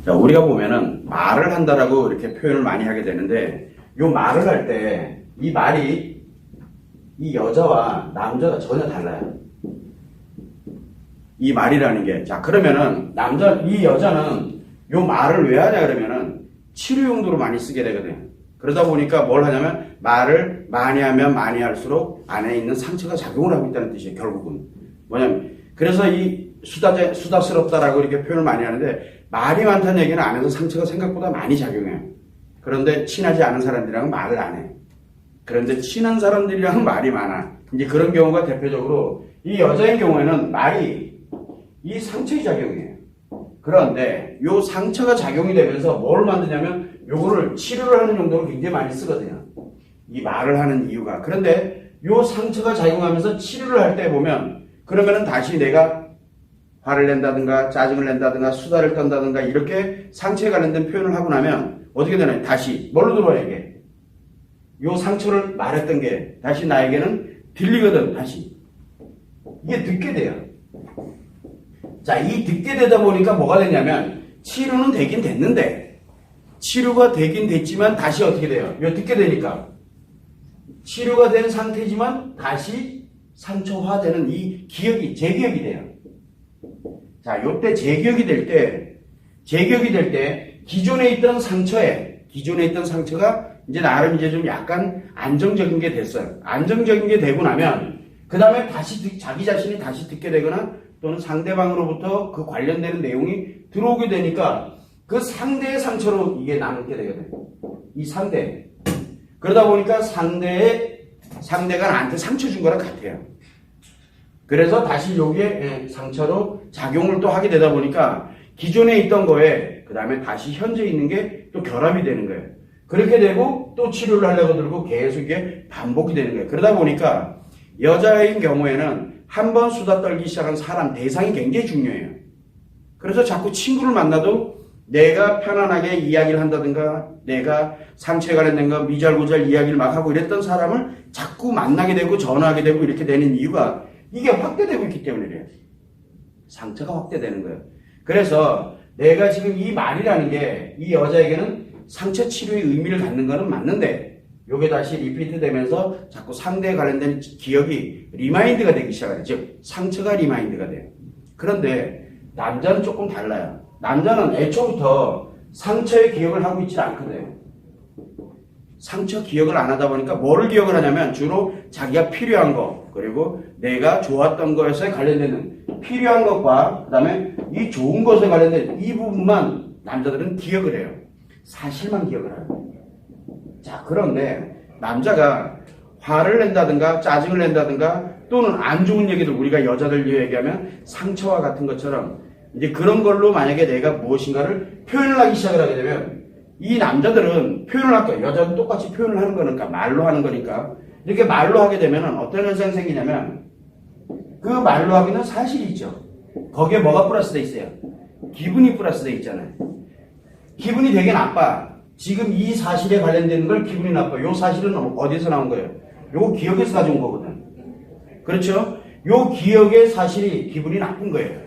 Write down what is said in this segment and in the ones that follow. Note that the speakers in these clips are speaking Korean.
자, 우리가 보면은 말을 한다라고 이렇게 표현을 많이 하게 되는데, 요 말을 할 때 이 말이 이 여자와 남자가 전혀 달라요. 이 말이라는 게. 자, 그러면은 이 여자는 요 말을 왜 하냐 그러면은 치료 용도로 많이 쓰게 되거든요. 그러다 보니까 뭘 하냐면 말을 많이 하면 많이 할수록 안에 있는 상처가 작용을 하고 있다는 뜻이에요. 결국은. 뭐냐면 그래서 이 수다스럽다라고 이렇게 표현을 많이 하는데, 말이 많다는 얘기는 안에서 상처가 생각보다 많이 작용해요. 그런데 친하지 않은 사람들이랑은 말을 안 해요. 그런데 친한 사람들이랑은 말이 많아. 이제 그런 경우가 대표적으로 이 여자의 경우에는 말이 이 상처의 작용이에요. 그런데 요 상처가 작용이 되면서 뭘 만드냐면 요거를 치료를 하는 용도로 굉장히 많이 쓰거든요. 이 말을 하는 이유가. 그런데 요 상처가 작용하면서 치료를 할 때 보면, 그러면은 다시 내가 화를 낸다든가 짜증을 낸다든가 수다를 떤다든가 이렇게 상처에 관련된 표현을 하고 나면 어떻게 되나요? 다시 뭘로 들어와요 이게? 요 상처를 말했던 게 다시 나에게는 들리거든. 다시 이게 듣게 돼요. 자, 이 듣게 되다 보니까 뭐가 되냐면 치료는 되긴 됐는데, 치료가 되긴 됐지만 다시 어떻게 돼요? 요 듣게 되니까 치료가 된 상태지만 다시 상처화되는 이 기억이 재기억이 돼요. 자, 요때 재기억이 될 때 기존에 있던 상처가 이제 나름 이제 좀 약간 안정적인 게 됐어요. 안정적인 게 되고 나면 그 다음에 다시 자기 자신이 다시 듣게 되거나 또는 상대방으로부터 그 관련되는 내용이 들어오게 되니까 그 상대의 상처로 이게 남게 되거든요. 이 상대. 그러다 보니까 상대가 나한테 상처 준 거랑 같아요. 그래서 다시 여기에 상처로 작용을 또 하게 되다 보니까 기존에 있던 거에 그 다음에 다시 현재 있는 게 또 결합이 되는 거예요. 그렇게 되고 또 치료를 하려고 들고 계속 이게 반복이 되는 거예요. 그러다 보니까 여자인 경우에는 한번 수다 떨기 시작한 사람 대상이 굉장히 중요해요. 그래서 자꾸 친구를 만나도 내가 편안하게 이야기를 한다든가 내가 상처에 관련된 거 미잘고잘 이야기를 막 하고 이랬던 사람을 자꾸 만나게 되고 전화하게 되고 이렇게 되는 이유가 이게 확대되고 있기 때문에 그래요. 상처가 확대되는 거예요. 그래서 내가 지금 이 말이라는 게 이 여자에게는 상처 치료의 의미를 갖는 거는 맞는데, 요게 다시 리피트 되면서 자꾸 상대에 관련된 기억이 리마인드가 되기 시작해요. 즉 상처가 리마인드가 돼요. 그런데 남자는 조금 달라요. 남자는 애초부터 상처의 기억을 하고 있지 않거든요. 상처 기억을 안 하다 보니까 뭐를 기억을 하냐면 주로 자기가 필요한 거, 그리고 내가 좋았던 것에 관련되는 필요한 것과 그 다음에 이 좋은 것에 관련된 이 부분만 남자들은 기억을 해요. 사실만 기억을 해요. 자, 그런데 남자가 화를 낸다든가 짜증을 낸다든가 또는 안 좋은 얘기들, 우리가 여자들 얘기하면 상처와 같은 것처럼 이제 그런 걸로 만약에 내가 무엇인가를 표현을 하기 시작을 하게 되면 이 남자들은 표현을 할 거예요. 여자도 똑같이 표현을 하는 거니까, 말로 하는 거니까. 이렇게 말로 하게 되면 어떤 현상이 생기냐면 그 말로 하기는 사실이 있죠. 거기에 뭐가 플러스돼 있어요? 기분이 플러스돼 있잖아요. 기분이 되게 나빠. 지금 이 사실에 관련된 걸 기분이 나빠. 요 사실은 어디서 나온 거예요? 요거 기억에서 가져온 거거든. 그렇죠? 요 기억의 사실이 기분이 나쁜 거예요.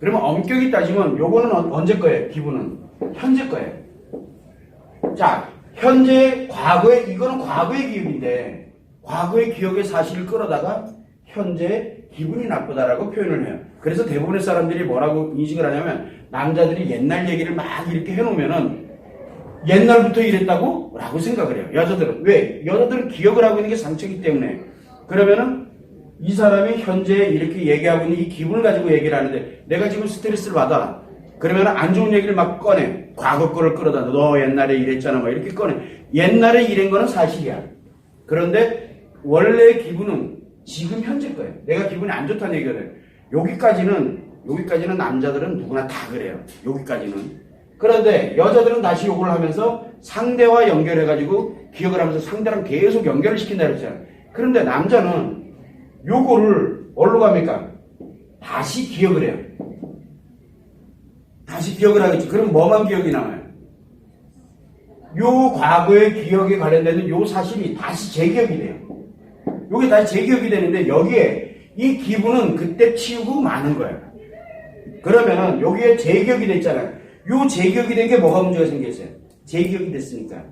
그러면 엄격히 따지면 요거는 언제 거예요? 기분은 현재 거예요. 자, 현재, 과거에, 이거는 과거의 기억인데 과거의 기억의 사실을 끌어다가 현재 기분이 나쁘다라고 표현을 해요. 그래서 대부분의 사람들이 뭐라고 인식을 하냐면 남자들이 옛날 얘기를 막 이렇게 해놓으면은 옛날부터 이랬다고? 라고 생각을 해요. 여자들은. 왜? 여자들은 기억을 하고 있는 게 상처이기 때문에. 그러면은 이 사람이 현재 이렇게 얘기하고 있는 이 기분을 가지고 얘기를 하는데 내가 지금 스트레스를 받아. 그러면 안 좋은 얘기를 막 꺼내. 과거 거를 끌어다. 너 옛날에 이랬잖아. 막 이렇게 꺼내. 옛날에 이런 거는 사실이야. 그런데 원래 기분은 지금 현재 거예요. 내가 기분이 안 좋다는 얘기거든. 여기까지는 남자들은 누구나 다 그래요. 여기까지는. 그런데 여자들은 다시 요걸 하면서 상대와 연결해가지고 기억을 하면서 상대랑 계속 연결을 시킨다 그랬잖아요. 그런데 남자는 요거를 어디로 갑니까? 다시 기억을 해요. 다시 기억을 하겠지. 그럼 뭐만 기억이 남아요? 요 과거의 기억에 관련되는 요 사실이 다시 재기억이 돼요. 요게 다시 재기억이 되는데 여기에 이 기분은 그때 치우고 마는 거예요. 그러면은 여기에 재기억이 됐잖아요. 요 제기억이 된 게 뭐가 문제가 생겼어요? 제기억이 됐으니까.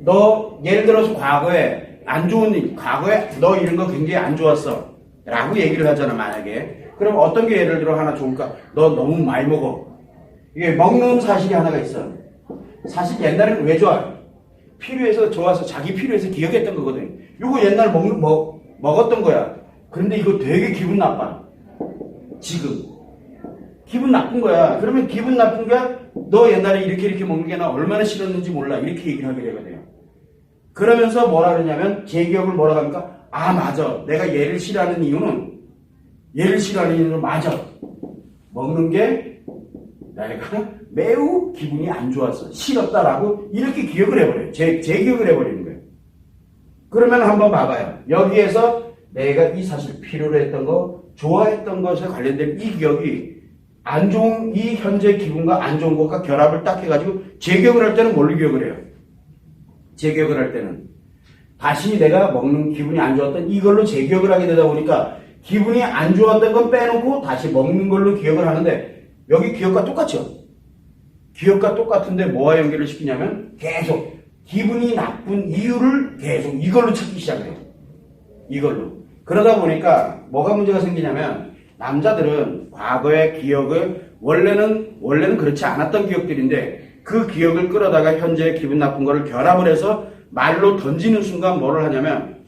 너 예를 들어서 과거에 안 좋은 일, 과거에 너 이런 거 굉장히 안 좋았어 라고 얘기를 하잖아. 만약에 그럼 어떤 게 예를 들어 하나 좋을까? 너 너무 많이 먹어. 이게 먹는 사실이 하나가 있어. 사실 옛날에는 왜 좋아? 필요해서 좋아서 자기 필요해서 기억했던 거거든. 요거 옛날 먹었던 거야. 그런데 이거 되게 기분 나빠. 지금 기분 나쁜 거야. 그러면 기분 나쁜 거야. 너 옛날에 이렇게 먹는 게 나 얼마나 싫었는지 몰라. 이렇게 얘기를 하게 되거든요. 그러면서 뭐라 그러냐면 제 기억을 뭐라 하니까 아 맞아. 내가 얘를 싫어하는 이유는 맞아. 먹는 게 내가 매우 기분이 안 좋았어. 싫었다라고 이렇게 기억을 해버려요. 제 기억을 해버리는 거예요. 그러면 한번 봐봐요. 여기에서 내가 이 사실 필요로 했던 거, 좋아했던 것에 관련된 이 기억이 안 좋은 이 현재 기분과 안 좋은 것과 결합을 딱 해가지고 재기억을 할 때는 뭘로 기억을 해요? 재기억을 할 때는 다시 내가 먹는 기분이 안 좋았던 이걸로 재기억을 하게 되다 보니까 기분이 안 좋았던 건 빼놓고 다시 먹는 걸로 기억을 하는데 여기 기억과 똑같죠? 기억과 똑같은데 뭐와 연결을 시키냐면 계속 기분이 나쁜 이유를 계속 이걸로 찾기 시작해요. 이걸로. 그러다 보니까 뭐가 문제가 생기냐면 남자들은 과거의 기억을 원래는 그렇지 않았던 기억들인데 그 기억을 끌어다가 현재 기분 나쁜 거를 결합을 해서 말로 던지는 순간 뭐를 하냐면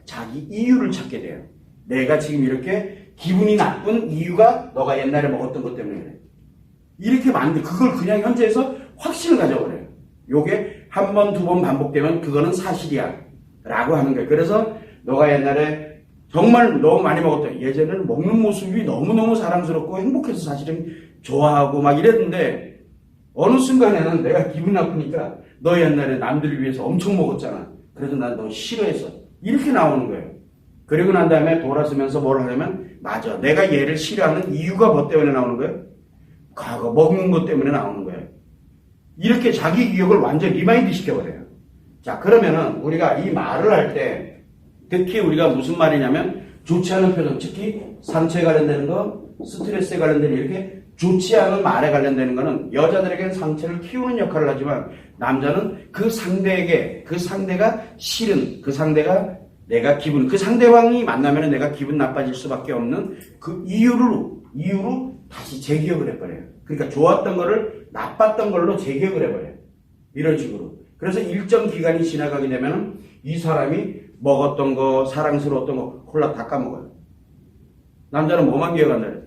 자기 이유를 찾게 돼요. 내가 지금 이렇게 기분이 나쁜 이유가 너가 옛날에 먹었던 것 때문에 그래. 이렇게 그걸 그냥 현재에서 확신을 가져버려요. 요게 한 번, 두 번 반복되면 그거는 사실이야. 라고 하는 거예요. 그래서 너가 옛날에 정말 너무 많이 먹었던 예전에는 먹는 모습이 너무너무 사랑스럽고 행복해서 사실은 좋아하고 막 이랬는데 어느 순간에는 내가 기분 나쁘니까 너 옛날에 남들을 위해서 엄청 먹었잖아. 그래서 난 너 싫어했어. 이렇게 나오는 거예요. 그리고 난 다음에 돌아서면서 뭘 하냐면 맞아. 내가 얘를 싫어하는 이유가 뭐 때문에 나오는 거예요? 과거 먹는 것 때문에 나오는 거예요. 이렇게 자기 기억을 완전 리마인드 시켜버려요. 자, 그러면은 우리가 이 말을 할 때 특히 우리가 무슨 말이냐면 좋지 않은 표정, 특히 상처에 관련되는 거, 스트레스에 관련되는 이렇게 좋지 않은 말에 관련되는 거는 여자들에게는 상처를 키우는 역할을 하지만 남자는 그 상대가 싫은 그 상대가 그 상대방이 만나면 내가 기분 나빠질 수밖에 없는 그 이유로 다시 재기억을 해버려요. 그러니까 좋았던 거를 나빴던 걸로 재기억을 해버려요. 이런 식으로. 그래서 일정 기간이 지나가게 되면 이 사람이 먹었던 거, 사랑스러웠던 거 홀라 다 까먹어요. 남자는 뭐만 기억한다 그랬어요?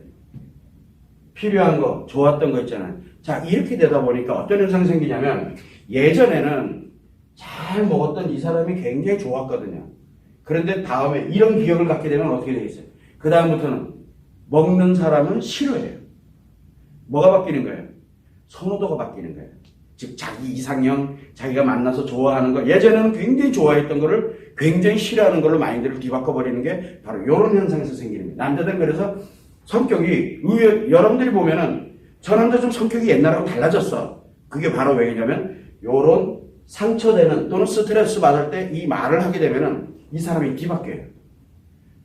필요한 거, 좋았던 거 있잖아요. 자, 이렇게 되다 보니까 어떤 현상이 생기냐면 예전에는 잘 먹었던 이 사람이 굉장히 좋았거든요. 그런데 다음에 이런 기억을 갖게 되면 어떻게 되겠어요? 그 다음부터는 먹는 사람은 싫어해요. 뭐가 바뀌는 거예요? 선호도가 바뀌는 거예요. 즉 자기 이상형, 자기가 만나서 좋아하는 거 예전에는 굉장히 좋아했던 거를 굉장히 싫어하는 걸로 마인드를 뒤바꿔버리는 게 바로 이런 현상에서 생기는 거예요. 남자들은 그래서 성격이 여러분들이 보면은 저 남자 좀 성격이 옛날하고 달라졌어. 그게 바로 왜냐면 요런 상처되는 또는 스트레스 받을 때 이 말을 하게 되면은 이 사람이 뒤바뀌어요.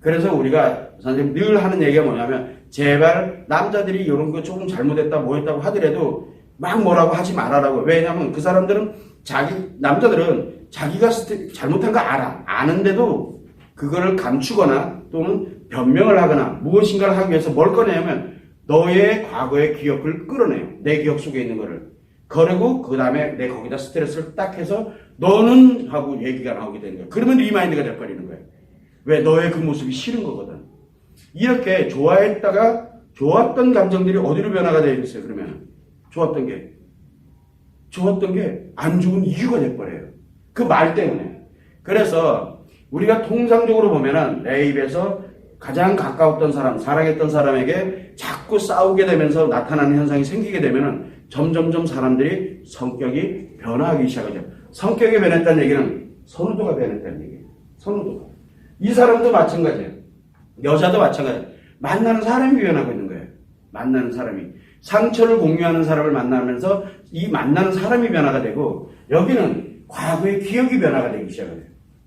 그래서 우리가 선생님 늘 하는 얘기가 뭐냐면 제발 남자들이 이런 거 조금 잘못했다 뭐 했다고 하더라도 막 뭐라고 하지 말아라고. 왜냐면 그 사람들은 남자들은 자기가 잘못한 거 아는데도 그거를 감추거나 또는 변명을 하거나 무엇인가를 하기 위해서 뭘 꺼내냐면 너의 과거의 기억을 끌어내요. 내 기억 속에 있는 거를. 그리고 그 다음에 내 거기다 스트레스를 딱 해서 너는 하고 얘기가 나오게 되는 거예요. 그러면 리마인드가 돼버리는 거예요. 왜? 너의 그 모습이 싫은 거거든. 이렇게 좋았던 감정들이 어디로 변화가 되어 있어요, 그러면? 좋았던 게 안 좋은 이유가 돼버려요. 그 말 때문에. 그래서 우리가 통상적으로 보면은 내 입에서 가장 가까웠던 사람, 사랑했던 사람에게 자꾸 싸우게 되면서 나타나는 현상이 생기게 되면은 점점점 사람들이 성격이 변화하기 시작하죠. 성격이 변했다는 얘기는 선호도가 변했다는 얘기예요. 선호도가. 이 사람도 마찬가지예요. 여자도 마찬가지예요. 만나는 사람이 변하고 있는 거예요. 만나는 사람이. 상처를 공유하는 사람을 만나면서 이 만나는 사람이 변화가 되고 여기는 과거의 기억이 변화가 되기 시작해요.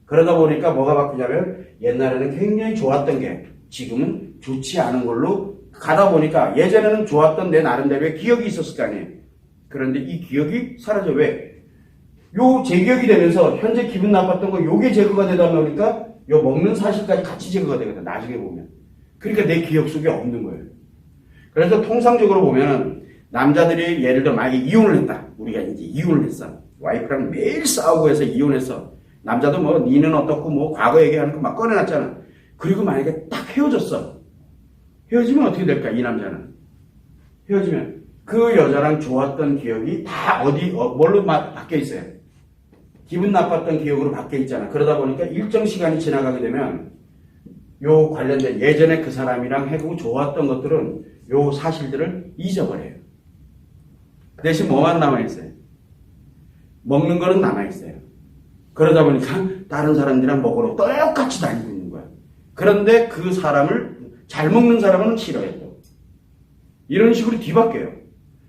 그러다 보니까 뭐가 바뀌냐면 옛날에는 굉장히 좋았던 게 지금은 좋지 않은 걸로 가다 보니까 예전에는 좋았던 내 나름대로의 기억이 있었을 거 아니에요. 그런데 이 기억이 사라져. 왜? 요 제기억이 되면서 현재 기분 나빴던 거 요게 제거가 되다 보니까 요 먹는 사실까지 같이 제거가 되거든. 나중에 보면. 그러니까 내 기억 속에 없는 거예요. 그래서 통상적으로 보면은 남자들이 예를 들어 만약에 이혼을 했다. 우리가 이제 이혼을 했어. 와이프랑 매일 싸우고 해서 이혼했어. 남자도 뭐 니는 어떻고 뭐 과거 얘기하는 거 막 꺼내놨잖아. 그리고 만약에 딱 헤어졌어. 헤어지면 어떻게 될까? 이 남자는. 헤어지면 그 여자랑 좋았던 기억이 다 뭘로 바뀌어 있어요? 기분 나빴던 기억으로 바뀌어 있잖아. 그러다 보니까 일정 시간이 지나가게 되면 요 관련된 예전에 그 사람이랑 해보고 좋았던 것들은 요 사실들을 잊어버려요. 그 대신 뭐만 남아있어요? 먹는 거는 남아있어요. 그러다 보니까 다른 사람들이랑 먹으러 똑같이 다니고 있는 거야. 그런데 그 사람을 잘 먹는 사람은 싫어해 또. 이런 식으로 뒤바뀌어요.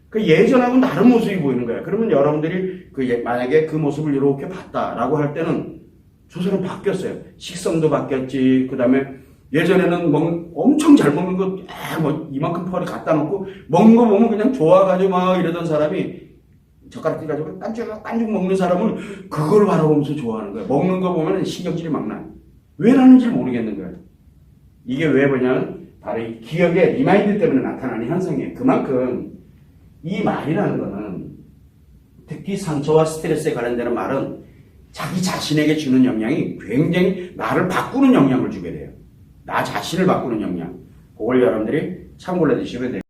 그 예전하고 다른 모습이 보이는 거야. 그러면 여러분들이 만약에 그 모습을 이렇게 봤다라고 할 때는 저 사람 바뀌었어요. 식성도 바뀌었지. 그 다음에 예전에는 엄청 잘 먹는 거, 뭐 이만큼 펄이 갖다 놓고 먹는 거 보면 그냥 좋아가지고 막 이러던 사람이 젓가락 가지고 깐죽 먹는 사람은 그걸 바라보면서 좋아하는 거야. 먹는 거 보면 신경질이 막 나. 왜 나는지 모르겠는 거야. 이게 왜 뭐냐면 바로 이 기억의 리마인드 때문에 나타나는 현상이에요. 그만큼 이 말이라는 거는 특히 상처와 스트레스에 관련되는 말은 자기 자신에게 주는 영향이 굉장히 나를 바꾸는 영향을 주게 돼요. 나 자신을 바꾸는 영향. 그걸 여러분들이 참고를 해주시면 돼요.